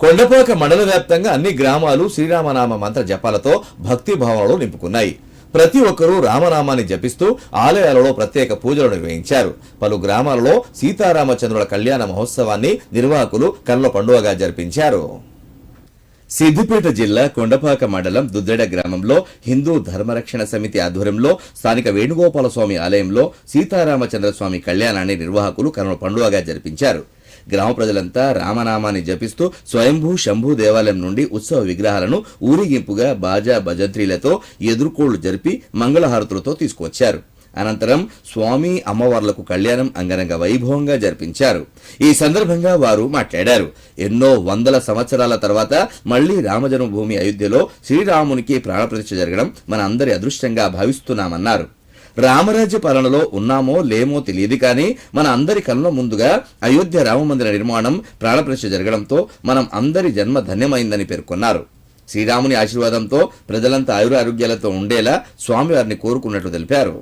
కొండపాక మండల వ్యాప్తంగా అన్ని గ్రామాలు శ్రీరామనామ మంత్ర జపాలతో భక్తి భావనలు నింపుకున్నాయి. ప్రతి ఒక్కరూ రామనామాన్ని జపిస్తూ ఆలయాలలో ప్రత్యేక పూజలు నిర్వహించారు. పలు గ్రామాలలో సీతారామచంద్రుల కళ్యాణ మహోత్సవాన్ని నిర్వాహకులు కన్నుల పండుగగా జరిపించారు. సిద్దిపేట జిల్లా కొండపాక మండలం దుద్దెడ గ్రామంలో హిందూ ధర్మరక్షణ సమితి ఆధ్వర్యంలో స్థానిక వేణుగోపాల స్వామి ఆలయంలో సీతారామచంద్ర స్వామి కళ్యాణాన్ని నిర్వాహకులు కన్నుల పండుగగా జరిపించారు. గ్రామ ప్రజలంతా రామనామాన్ని జపిస్తూ స్వయంభూ శంభూ దేవాలయం నుండి ఉత్సవ విగ్రహాలను ఊరేగింపుగా బాజా భజంత్రీలతో ఎదుర్కోళ్లు జరిపి మంగళహారతులతో తీసుకువచ్చారు. అనంతరం స్వామి అమ్మవార్లకు కళ్యాణం అంగరంగ వైభవంగా జరిపించారు. ఈ సందర్భంగా వారు మాట్లాడారు. ఎన్నో వందల సంవత్సరాల తర్వాత మళ్లీ రామజన్మభూమి అయోధ్యలో శ్రీరామునికి ప్రాణప్రతిష్ఠ జరగడం మన అందరి అదృష్టంగా భావిస్తున్నామన్నారు. రామరాజ్య పాలనలో ఉన్నామో లేమో తెలియదు కానీ మన అందరి కళ్ళ ముందుగా అయోధ్య రామమందిర నిర్మాణం ప్రాణప్రతిష్ఠ జరగడంతో మనం అందరి జన్మ ధన్యమైందని పేర్కొన్నారు. శ్రీరాముని ఆశీర్వాదంతో ప్రజలంతా ఆయురారోగ్యాలతో ఉండేలా స్వామివారిని కోరుకున్నట్లు తెలిపారు.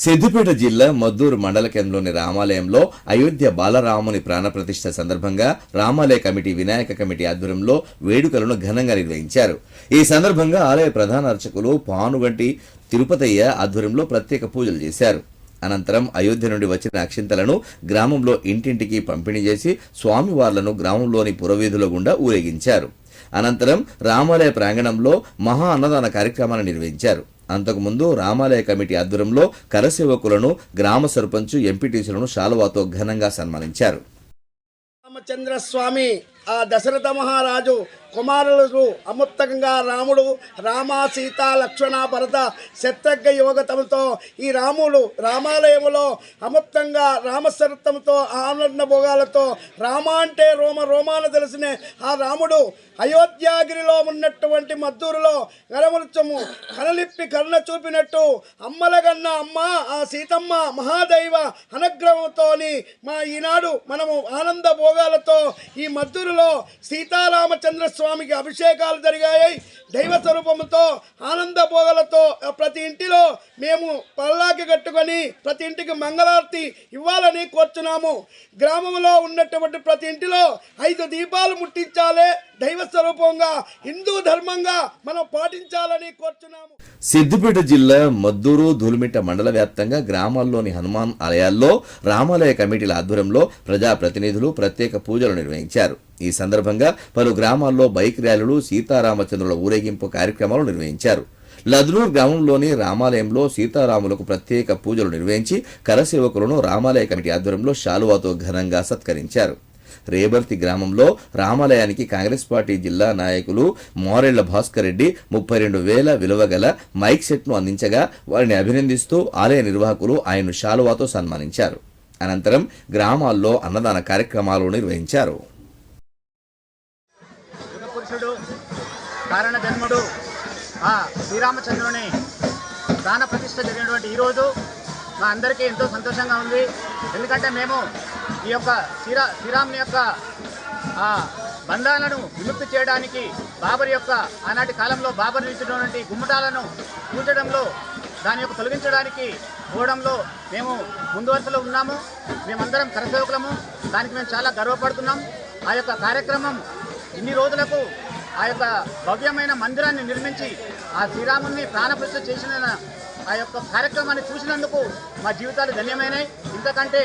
సిద్దిపేట జిల్లా మద్దూరు మండల కేంద్రంలోని రామాలయంలో అయోధ్య బాలరాముని ప్రాణప్రతిష్ఠ సందర్భంగా రామాలయ కమిటీ వినాయక కమిటీ ఆధ్వర్యంలో వేడుకలను ఘనంగా నిర్వహించారు. ఈ సందర్భంగా ఆలయ ప్రధాన అర్చకులు పానుగంటి తిరుపతయ్య ఆధ్వర్యంలో ప్రత్యేక పూజలు చేశారు. అనంతరం అయోధ్య నుండి వచ్చిన అక్షింతలను గ్రామంలో ఇంటింటికి పంపిణీ చేసి స్వామివార్లను గ్రామంలోని పురవీధుల గుండా ఊరేగించారు. అనంతరం రామాలయ ప్రాంగణంలో మహా అన్నదాన కార్యక్రమాన్ని నిర్వహించారు. అంతకుముందు రామాలయ కమిటీ ఆధ్వర్యంలో కరసేవకులను గ్రామ సర్పంచ్ ఎంపీటీసీలను శాలువాతో ఘనంగా సన్మానించారు. రామచంద్ర స్వామి ఆ దశరథ మహారాజు కుమారులు అముత్తకంగా రాముడు రామ సీత లక్ష్మణ భరత శత్రుఘ్న యోగతముతో ఈ రాముడు రామాలయములో అముత్తంగా రామసరత్వంతో ఆనంద భోగాలతో రామ అంటే రోమాన తెలిసిన ఆ రాముడు అయోధ్యాగిరిలో ఉన్నటువంటి మద్దూరులో గరమృత్యము కనలిప్పి కరుణ చూపినట్టు అమ్మలగన్న అమ్మ ఆ సీతమ్మ మహాదైవ అనుగ్రహంతోని మా ఈనాడు మనము ఆనంద భోగాలతో ఈ మద్దూరులో సీతారామచంద్ర స్వామికి అభిషేకాలు జరిగాయి. దైవ స్వరూపంతో ఆనంద భోగాలతో ప్రతి ఇంటిలో మేము పల్లాకి కట్టుకొని ప్రతి ఇంటికి మంగళారతి ఇవ్వాలని కోరుచున్నాము. గ్రామంలో ఉన్నటువంటి ప్రతి ఇంటిలో 5 దీపాలు ముట్టించాలి. దైవ స్వరూపంగా హిందూ ధర్మంగా మనం పాటించాలని కోరుచున్నాము. సిద్దిపేట జిల్లా మద్దూరు ధూళిమిట్ట మండల వ్యాప్తంగా గ్రామాల్లోని హనుమాన్ ఆలయాల్లో రామాలయ కమిటీల ఆధ్వర్యంలో ప్రజాప్రతినిధులు ప్రత్యేక పూజలు నిర్వహించారు. ఈ సందర్భంగా పలు గ్రామాల్లో బైక్ ర్యాలీలు సీతారామచంద్రుల ఊరేగింపు కార్యక్రమాలు నిర్వహించారు. లద్నూర్ గ్రామంలోని రామాలయంలో సీతారాములకు ప్రత్యేక పూజలు నిర్వహించి కరసేవకులను రామాలయ కమిటీ ఆధ్వర్యంలో శాలువాతో ఘనంగా సత్కరించారు. రేబర్తి గ్రామంలో రామాలయానికి కాంగ్రెస్ పార్టీ జిల్లా నాయకులు మోరెళ్ల భాస్కర్ రెడ్డి 32,000 విలువ గల మైక్ సెట్ను అందించగా వారిని అభినందిస్తూ ఆలయ నిర్వాహకులు ఆయన్ను శాలువాతో సన్మానించారు. అనంతరం గ్రామాల్లో అన్నదాన కార్యక్రమాలు నిర్వహించారు. కారణ జన్ముడు ఆ శ్రీరామచంద్రుని ప్రాణ ప్రతిష్ఠ జరిగినటువంటి ఈరోజు మా అందరికీ ఎంతో సంతోషంగా ఉంది. ఎందుకంటే మేము ఈ యొక్క శ్రీరాముని యొక్క బంధాలను విముక్తి చేయడానికి బాబర్ యొక్క ఆనాటి కాలంలో బాబర్ నిలిచినటువంటి గుమ్మటాలను కూల్చడంలో దాని యొక్క తొలగించడానికి పోవడంలో మేము ముందు వరుసలో ఉన్నాము. మేమందరం కరసేవకులము. దానికి మేము చాలా గర్వపడుతున్నాం. ఆ యొక్క కార్యక్రమం ఇన్ని రోజులకు ఆ యొక్క భవ్యమైన మందిరాన్ని నిర్మించి ఆ శ్రీరాముని ప్రాణప్రతిష్ఠ చేసిన ఆ యొక్క కార్యక్రమాన్ని చూసినందుకు మా జీవితాలు ధన్యమైనవి. ఇంతకంటే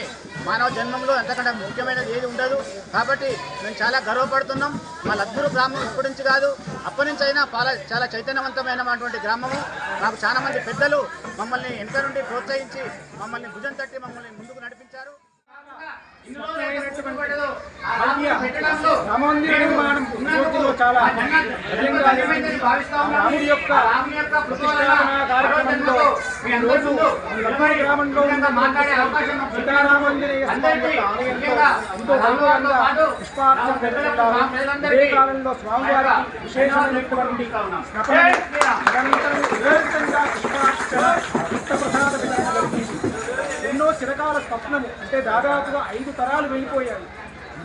మానవ జన్మంలో ఎంతకంటే ముఖ్యమైనది ఏది ఉండదు. కాబట్టి మేము చాలా గర్వపడుతున్నాం. మా లద్నూరు గ్రామం ఇప్పటి నుంచి కాదు, అప్పటి నుంచి అయినా చాలా చైతన్యవంతమైనటువంటి గ్రామము. మాకు చాలా మంది పెద్దలు మమ్మల్ని వెనక నుండి ప్రోత్సహించి మమ్మల్ని భుజం తట్టి మమ్మల్ని ముందుకు నడిపించారు. రామమందిర నిర్మాణం పూర్తిలో చాలా రాముడి యొక్క ప్రతిష్టాపన కార్యక్రమంలో ఈరోజు గ్రామంలో సీతారామాంజనేయ స్వామి యొక్క ఆలయంలో ఎంతో వైభవంగా పుష్పార్చన జరుగుతున్నారు. అదే కాలంలో స్వామివారికి విశేషమైనటువంటి నిరంతరం నిరంతరంగా పుష్పార్చన భక్తప్రసాద విధానం జరిగింది. ఎన్నో చిరకాల స్వప్నము అంటే దాదాపుగా 5 తరాలు వెళ్ళిపోయాయి.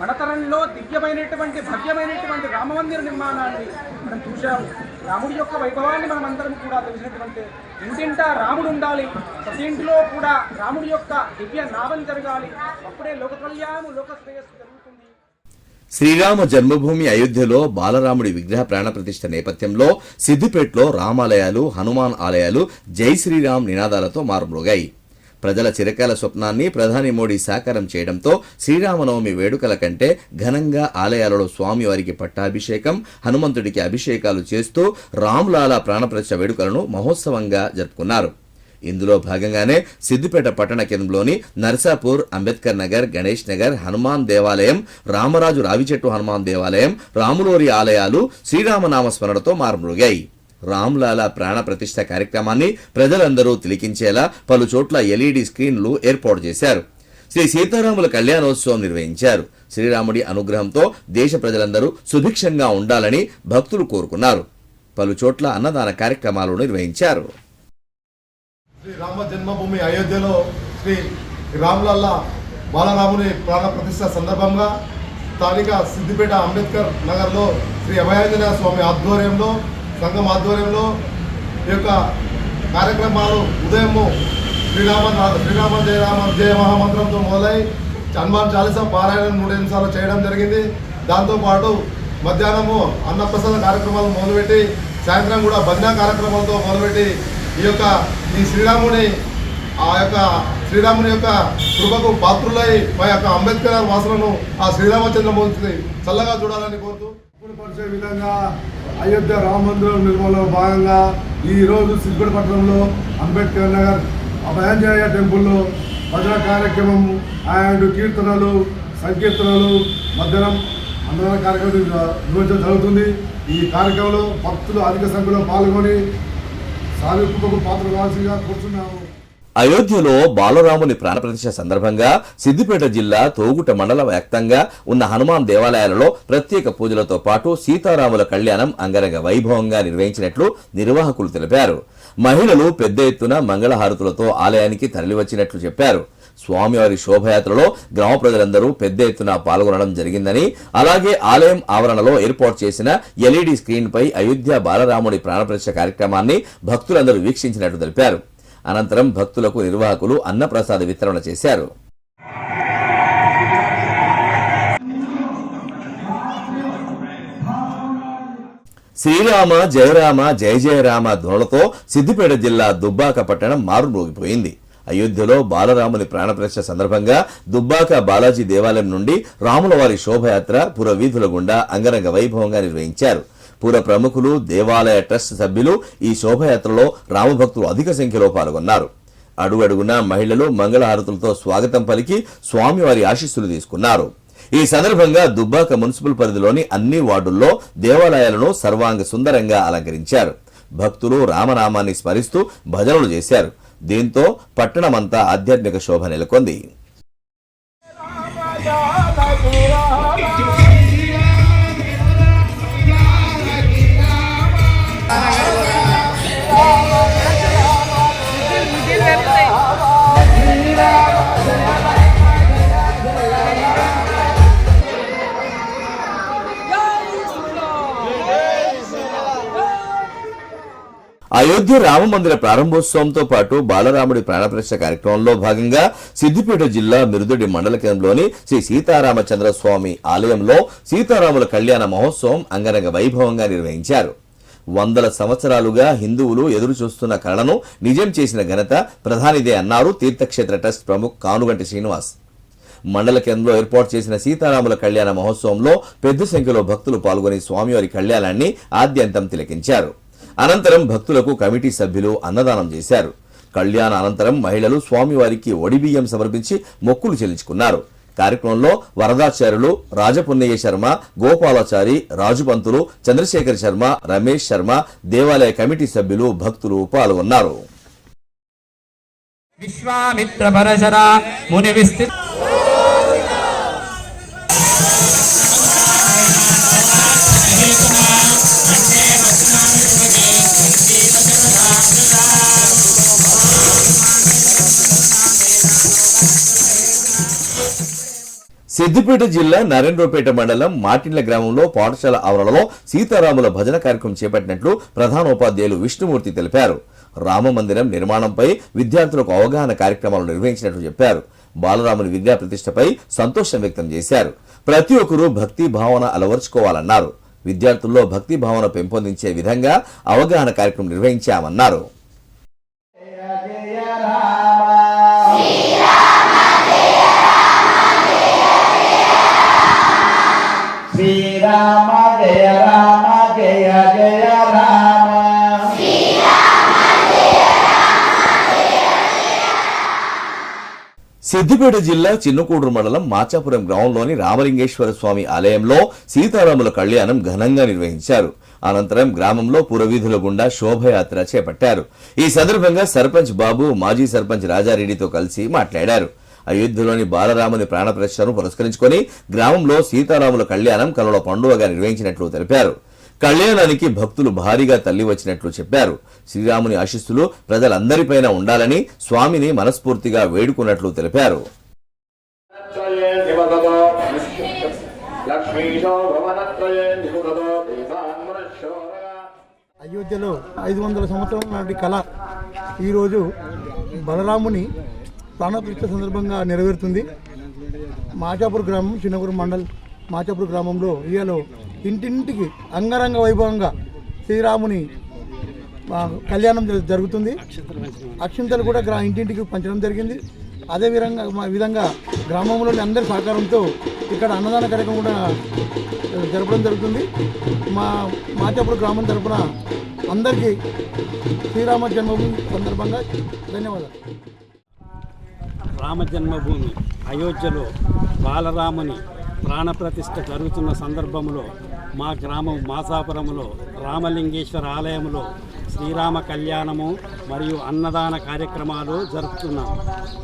మన తరంలో దివ్యమైనటువంటి భవ్యమైనటువంటి రామమందిర నిర్మాణాన్ని మనం చూశాము. రాముడి యొక్క వైభవాన్ని మనం అందరం కూడా తెలిసినటువంటి ఇంటింటా రాముడు ఉండాలి, ప్రతి ఇంటిలో కూడా రాముడి యొక్క దివ్య నామం జరగాలి. అప్పుడే లోక కళ్యాణము లోక శ్రేయస్సు జరుగుతుంది. శ్రీరామ జన్మభూమి అయోధ్యలో బాలరాముడి విగ్రహ ప్రాణప్రతిష్ఠ నేపథ్యంలో సిద్దిపేటలో రామాలయాలు, హనుమాన్ ఆలయాలు జై శ్రీరామ్ నినాదాలతో మారుమ్రోగాయి. ప్రజల చిరకాల స్వప్నాన్ని ప్రధాని మోడీ సాకారం చేయడంతో శ్రీరామనవమి వేడుకల కంటే ఘనంగా ఆలయాలలో స్వామివారికి పట్టాభిషేకం, హనుమంతుడికి అభిషేకాలు చేస్తూ రామ్లాలా ప్రాణప్రతిష్ఠ వేడుకలను మహోత్సవంగా జరుపుకున్నారు. ఇందులో భాగంగానే సిద్దిపేట పట్టణ కేంద్రంలోని నర్సాపూర్, అంబేద్కర్ నగర్, గణేష్ నగర్ హనుమాన్ దేవాలయం, రామరాజు రావిచెట్టు హనుమాన్ దేవాలయం, రాములోరి ఆలయాలు శ్రీరామనామ స్మరణతో మారుమ్రోగాయి. రామ్లాలా ప్రాణ ప్రతిష్ఠ కార్యక్రమాన్ని ప్రజలందరూ తిలకించేలా పలు చోట్ల ఎల్ఈడి స్క్రీన్లు ఏర్పాటు చేశారు. శ్రీ సీతారాముల కళ్యాణోత్సవం నిర్వహించారు. శ్రీరాముడి అనుగ్రహంతో దేశ ప్రజలందరూ సుభిక్షంగా ఉండాలని భక్తులు కోరుకున్నారు. పలు చోట్ల అన్నదాన కార్యక్రమాలు నిర్వహించారు. శ్రీ రామ జన్మభూమి అయోధ్యలో శ్రీ రామ్లల్లా బాలరాముని ప్రాణ ప్రతిష్ఠ సందర్భంగా స్థానిక సిద్దిపేట అంబేద్కర్ నగర్లో శ్రీ అభయాంజనేయ స్వామి ఆధ్వర్యంలో, సంఘం ఆధ్వర్యంలో ఈ యొక్క కార్యక్రమాలు ఉదయము శ్రీరామ జయ మహామంత్రంతో మొదలై హనుమాన్ చాలీసా పారాయణం 3 నిమిషాలు చేయడం జరిగింది. దాంతోపాటు మధ్యాహ్నము అన్నప్రసాద కార్యక్రమాలు మొదలుపెట్టి సాయంత్రం కూడా భజన కార్యక్రమాలతో మొదలుపెట్టి ఈ శ్రీరాముని యొక్క కృపకు పాత్రులై మా యొక్క అంబేద్కర్ వాసులను ఆ శ్రీరామచంద్రమూర్తిని చల్లగా చూడాలని కోరుతూ పరిచే విధంగా అయోధ్య రామ మందిరం నిర్మాణంలో భాగంగా ఈరోజు సిద్దిపేట పట్టణంలో అంబేద్కర్ నగర్ అభయాంజనేయ టెంపుల్లో భజన కార్యక్రమం అండ్ కీర్తనలు, సంకీర్తనలు, మధ్యాహ్నం అన్నదాన కార్యక్రమం నిర్వహించడం జరుగుతుంది. ఈ కార్యక్రమంలో భక్తులు అధిక సంఖ్యలో పాల్గొని సాధింపుకు పాత్ర కావాల్సిందిగా కోరుతున్నాము. అయోధ్యలో బాలరాముని ప్రాణప్రతిష్ఠ సందర్భంగా సిద్దిపేట జిల్లా తోగుట మండల వ్యాప్తంగా ఉన్న హనుమాన్ దేవాలయాలలో ప్రత్యేక పూజలతో పాటు సీతారాముల కళ్యాణం అంగరంగ వైభవంగా నిర్వహించినట్లు నిర్వాహకులు తెలిపారు. మహిళలు పెద్ద ఎత్తున మంగళహారతులతో ఆలయానికి తరలివచ్చినట్లు చెప్పారు. స్వామివారి శోభయాత్రలో గ్రామ ప్రజలందరూ పెద్ద ఎత్తున పాల్గొనడం జరిగిందని, అలాగే ఆలయం ఆవరణలో ఏర్పాటు చేసిన ఎల్ఈడి స్క్రీన్ పై అయోధ్య బాలరాముడి ప్రాణప్రతిష్ఠ కార్యక్రమాన్ని భక్తులందరూ వీక్షించినట్లు తెలిపారు. అనంతరం భక్తులకు నిర్వాహకులు అన్నప్రసాద వితరణ చేశారు. శ్రీరామ జయరామ జయ జయరామ ధ్వనులతో సిద్దిపేట జిల్లా దుబ్బాక పట్టణం మారుమ్రోగిపోయింది. అయోధ్యలో బాలరాముని ప్రాణప్రతిష్ఠ సందర్భంగా దుబ్బాక బాలాజీ దేవాలయం నుండి రాములవారి శోభయాత్ర పుర వీధుల గుండా అంగరంగ వైభవంగా నిర్వహించారు. పుర ప్రముఖులు, దేవాలయ ట్రస్ట్ సభ్యులు ఈ శోభయాత్రలో రామభక్తులు అధిక సంఖ్యలో పాల్గొన్నారు. అడుగడుగునా మహిళలు మంగళహారతులతో స్వాగతం పలికి స్వామివారి ఆశీస్సులు తీసుకున్నారు. ఈ సందర్భంగా దుబ్బాక మున్సిపల్ పరిధిలోని అన్ని వార్డుల్లో దేవాలయాలను సర్వాంగ సుందరంగా అలంకరించారు. భక్తులు రామనామాన్ని స్మరిస్తూ భజనలు చేశారు. దీంతో పట్టణమంతా ఆధ్యాత్మిక శోభ నెలకొంది. అయోధ్య రామమందిర ప్రారంభోత్సవంతో పాటు బాలరాముడి ప్రాణప్రతిష్ఠ కార్యక్రమంలో భాగంగా సిద్దిపేట జిల్లా మిరుదొడ్డి మండల కేంద్రంలోని శ్రీ సీతారామచంద్ర స్వామి ఆలయంలో సీతారాముల కళ్యాణ మహోత్సవం అంగరంగ వైభవంగా నిర్వహించారు. వందల సంవత్సరాలుగా హిందువులు ఎదురు చూస్తున్న కళను నిజం చేసిన ఘనత ప్రధానిదే అన్నారు తీర్థక్షేత్ర ట్రస్ట్ ప్రముఖ్ కానుగంటి శ్రీనివాస్. మండల కేంద్రంలో ఏర్పాటు చేసిన సీతారాముల కళ్యాణ మహోత్సవంలో పెద్ద సంఖ్యలో భక్తులు పాల్గొని స్వామివారి కళ్యాణాన్ని ఆద్యంతం తిలకించారు. అనంతరం భక్తులకు కమిటీ సభ్యులు అన్నదానం చేశారు. కళ్యాణ అనంతరం మహిళలు స్వామివారికి ఒడిబియ్యం సమర్పించి మొక్కులు చెల్లించుకున్నారు. కార్యక్రమంలో వరదాచార్యులు రాజపున్నయ్య శర్మ, గోపాలాచారి, రాజుపంతులు, చంద్రశేఖర్ శర్మ, రమేష్ శర్మ, దేవాలయ కమిటీ సభ్యులు, భక్తులు పాల్గొన్నారు. విశ్వామిత్ర పరశర ముని విస్తృత సిద్దిపేట జిల్లా నరేంద్రపేట మండలం మాటిండ్ల గ్రామంలో పాఠశాల ఆవరణలో సీతారాముల భజన కార్యక్రమం చేపట్టినట్లు ప్రధానోపాధ్యాయులు విష్ణుమూర్తి తెలిపారు. రామమందిరం నిర్మాణంపై విద్యార్థులకు అవగాహన కార్యక్రమాలు నిర్వహించినట్లు చెప్పారు. బాలరాముని విద్యా ప్రతిష్టపై సంతోషం వ్యక్తం చేశారు. ప్రతి ఒక్కరూ భక్తి భావన అలవర్చుకోవాలన్నారు. విద్యార్థుల్లో భక్తి భావన పెంపొందించే విధంగా అవగాహన కార్యక్రమం నిర్వహించామన్నారు. శ్రీరామ జయ రామ జయ జయ రామ సిద్దిపేట జిల్లా చిన్నకూడూరు మండలం మాచాపురం గ్రామంలోని రామలింగేశ్వర స్వామి ఆలయంలో సీతారాముల కళ్యాణం ఘనంగా నిర్వహించారు. అనంతరం గ్రామంలో పురవీధుల గుండా శోభయాత్ర చేపట్టారు. ఈ సందర్భంగా సర్పంచ్ బాబు, మాజీ సర్పంచ్ రాజారెడ్డితో కలిసి మాట్లాడారు. అయోధ్యలోని బాలరాముని ప్రాణప్రతిష్ఠను పురస్కరించుకొని గ్రామంలో సీతారాముల కళ్యాణం కనుల పండుగగా నిర్వహించినట్లు తెలిపారు. కళ్యాణానికి భక్తులు భారీగా తల్లి వచ్చినట్లు చెప్పారు. శ్రీరాముని ఆశీస్సులు ప్రజలందరిపైన ఉండాలని స్వామిని మనస్ఫూర్తిగా వేడుకున్నట్లు తెలిపారు. అయోధ్యలో 500 సంవత్సరాల నాటి కళ ఈరోజు బలరాముని ప్రాణప్రతిష్ఠ సందర్భంగా నెరవేరుతుంది. మాచాపూర్ గ్రామం, చిన్నకూరు మండల్ మాచాపూర్ గ్రామంలో ఇయాలో ఇంటింటికి అంగరంగ వైభవంగా శ్రీరాముని కళ్యాణం జరుగుతుంది. అక్షింతలు కూడా ఇంటింటికి పంచడం జరిగింది. అదే విధంగా గ్రామంలోని అందరి సహకారంతో ఇక్కడ అన్నదాన కార్యక్రమం కూడా జరపడం జరుగుతుంది. మా మాచాపూర్ గ్రామం తరపున అందరికీ శ్రీరామ జన్మభూమి సందర్భంగా ధన్యవాదాలు. రామ జన్మభూమి అయోధ్యలో బాలరాముని ప్రాణప్రతిష్ఠ జరుగుతున్న సందర్భంలో మా గ్రామం మాసాపురంలో రామలింగేశ్వర ఆలయంలో శ్రీరామ కళ్యాణము మరియు అన్నదాన కార్యక్రమాలు జరుపుతున్నాము.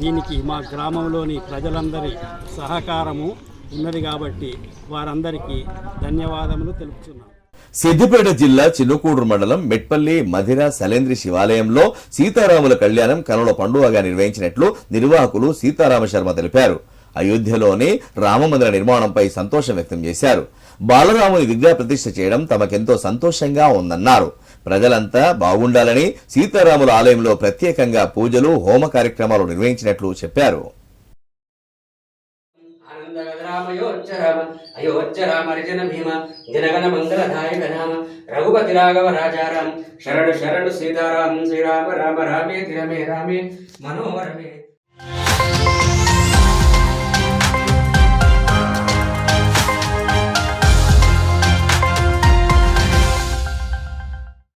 దీనికి మా గ్రామంలోని ప్రజలందరి సహకారము ఉన్నది కాబట్టి వారందరికీ ధన్యవాదములు తెలుపుతున్నాం. సిద్దిపేట జిల్లా చిన్నకూడూరు మండలం మెట్పల్లి మధిర సలేంద్రి శివాలయంలో సీతారాముల కళ్యాణం కనుల పండుగగా నిర్వహించినట్లు నిర్వాహకులు సీతారామ శర్మ తెలిపారు. అయోధ్యలోని రామమందిర నిర్మాణంపై సంతోషం వ్యక్తం చేశారు. బాలరాముని విగ్రహ ప్రతిష్ఠ చేయడం తమకెంతో సంతోషంగా ఉందన్నారు. ప్రజలంతా బాగుండాలని సీతారాముల ఆలయంలో ప్రత్యేకంగా పూజలు, హోమ కార్యక్రమాలు నిర్వహించినట్లు చెప్పారు. అయోధ్య రామ హరిజన భీమ జనగణ మంగళదాయక నామ రఘుపతి రాఘవ రాజారాం శరణు శరణు సీతారాం శ్రీరామ రామ రామే రమే రామే మనోరమే.